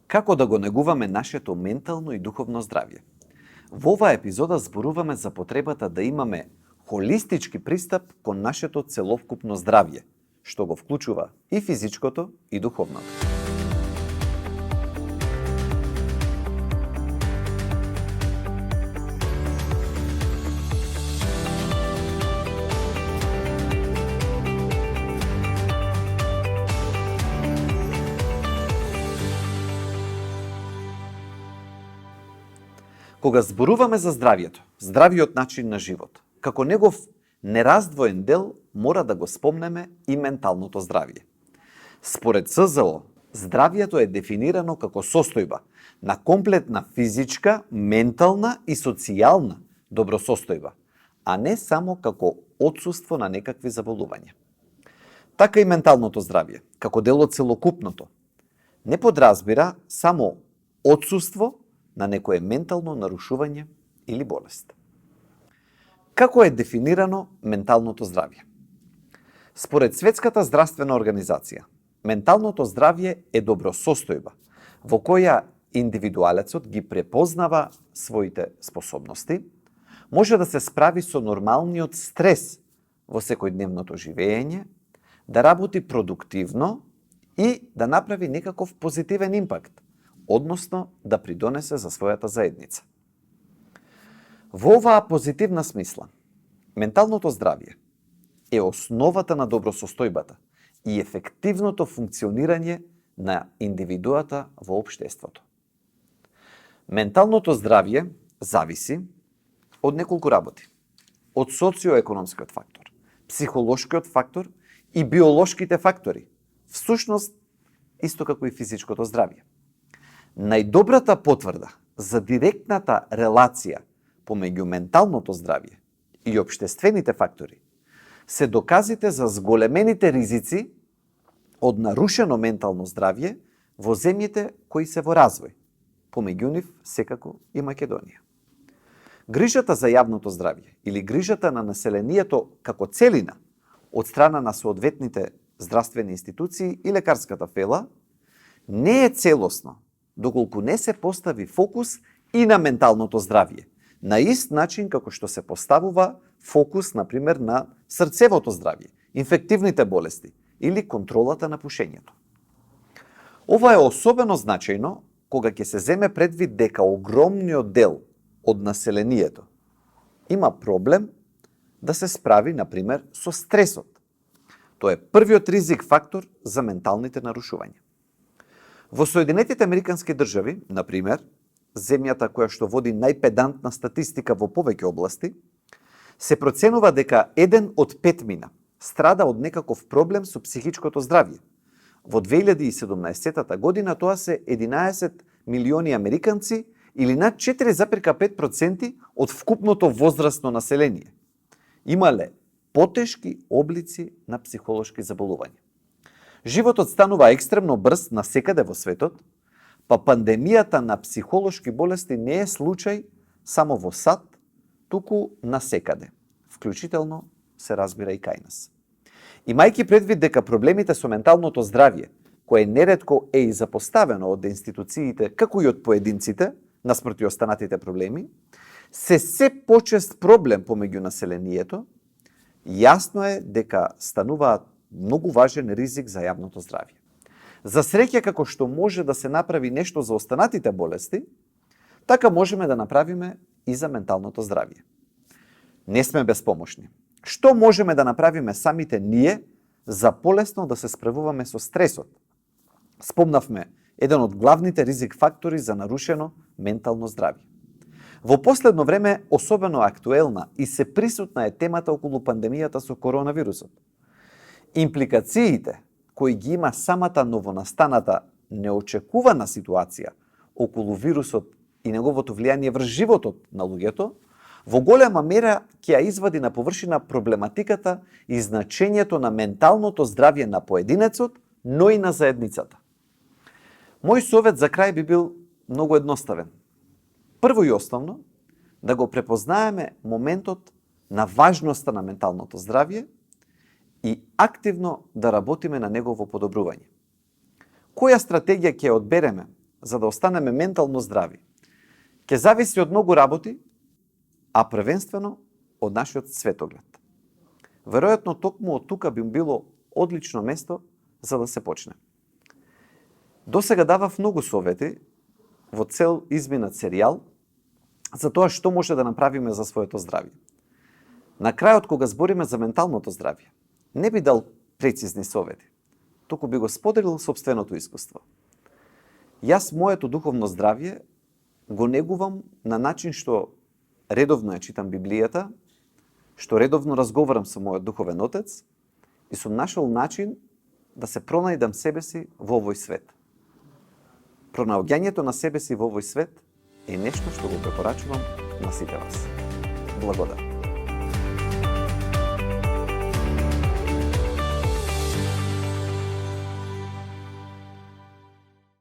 Како да го негуваме нашето ментално и духовно здравје? Во оваа епизода зборуваме за потребата да имаме холистички пристап кон нашето целокупно здравје, што го вклучува и физичкото и духовното. Кога зборуваме за здравјето, здравиот начин на живот, како негов нераздвоен дел мора да го спомнеме и менталното здравје. Според СЗО, здравјето е дефинирано како состојба на комплетна физичка, ментална и социјална добросостојба, а не само како отсуство на некакви заболувања. Така и менталното здравје, како дел од целокупното, не подразбира само отсуство на некое ментално нарушување или болест. Како е дефинирано менталното здравје? Според Светската здравствена организација, менталното здравје е добросостојба во која индивидуалецот ги препознава своите способности, може да се справи со нормалниот стрес во секојдневното живење, да работи продуктивно и да направи некаков позитивен импакт, односно да придонесе за својата заедница. Во оваа позитивна смисла, менталното здравје е основата на добросостојбата и ефективното функционирање на индивидуата во општеството. Менталното здравје зависи од неколку работи. Од социоекономскиот фактор, психолошкиот фактор и биолошките фактори, всушност исто како и физичкото здравје. Најдобрата потврда за директната релација помеѓу менталното здравје и општествените фактори се доказите за зголемените ризици од нарушено ментално здравје во земјите кои се во развој, помеѓу нив секако и Македонија. Грижата за јавното здравје или грижата на населението како целина од страна на соодветните здравствени институции и лекарската фела не е целосно доколку не се постави фокус и на менталното здравје, на ист начин како што се поставува фокус, например, на срцевото здравје, инфективните болести или контролата на пушењето. Ова е особено значајно кога ќе се земе предвид дека огромниот дел од населението има проблем да се справи, например, со стресот. Тоа е првиот ризик фактор за менталните нарушувања. Во Соединетите Американски држави, например, земјата која што води најпедантна статистика во повеќе области, се проценува дека 1 од 5 страда од некаков проблем со психичкото здравје. Во 2017 година тоа се 11 милиони американци или над 4,5% од вкупното возрастно население имале потешки облици на психолошки заболувања. Животот станува екстремно брз насекаде во светот, па пандемијата на психолошки болести не е случај само во САД, туку насекаде, вклучително се разбира и кај нас. Имајќи предвид дека проблемите со менталното здравје, кое неретко е и запоставено од институциите, како и од поединците, наспроти останатите проблеми, се почест проблем помеѓу населението, јасно е дека стануваат многу важен ризик за јавното здравје. За среќа, како што може да се направи нешто за останатите болести, така можеме да направиме и за менталното здравје. Не сме безпомошни. Што можеме да направиме самите ние за полесно да се справуваме со стресот? Спомнавме еден од главните ризик фактори за нарушено ментално здравје. Во последно време особено актуелна и се присутна е темата околу пандемијата со коронавирусот. Импликациите кои ги има самата новонастаната неочекувана ситуација околу вирусот и неговото влијание врз животот на луѓето, во голема мера ќе ја извади на површина проблематиката и значењето на менталното здравје на поединецот, но и на заедницата. Мој совет за крај би бил многу едноставен. Прво и основно, да го препознаеме моментот на важноста на менталното здравје и активно да работиме на негово подобрување. Која стратегија ќе одбереме за да останеме ментално здрави, ќе зависи од многу работи, а првенствено од нашиот светоглед. Веројатно, токму од тука би било одлично место за да се почне. До сега давав многу совети во цел изминат серијал за тоа што може да направиме за своето здравје. На крајот, кога збориме за менталното здравје, не би дал прецизни совети, туку би го споделил сопственото искуство. Јас моето духовно здравје го негувам на начин што редовно ја читам Библијата, што редовно разговарам со мојот духовен отец и сум нашол начин да се пронајдам себе си во овој свет. Пронаоѓањето на себе си во овој свет е нешто што го препорачувам на сите вас. Благодат.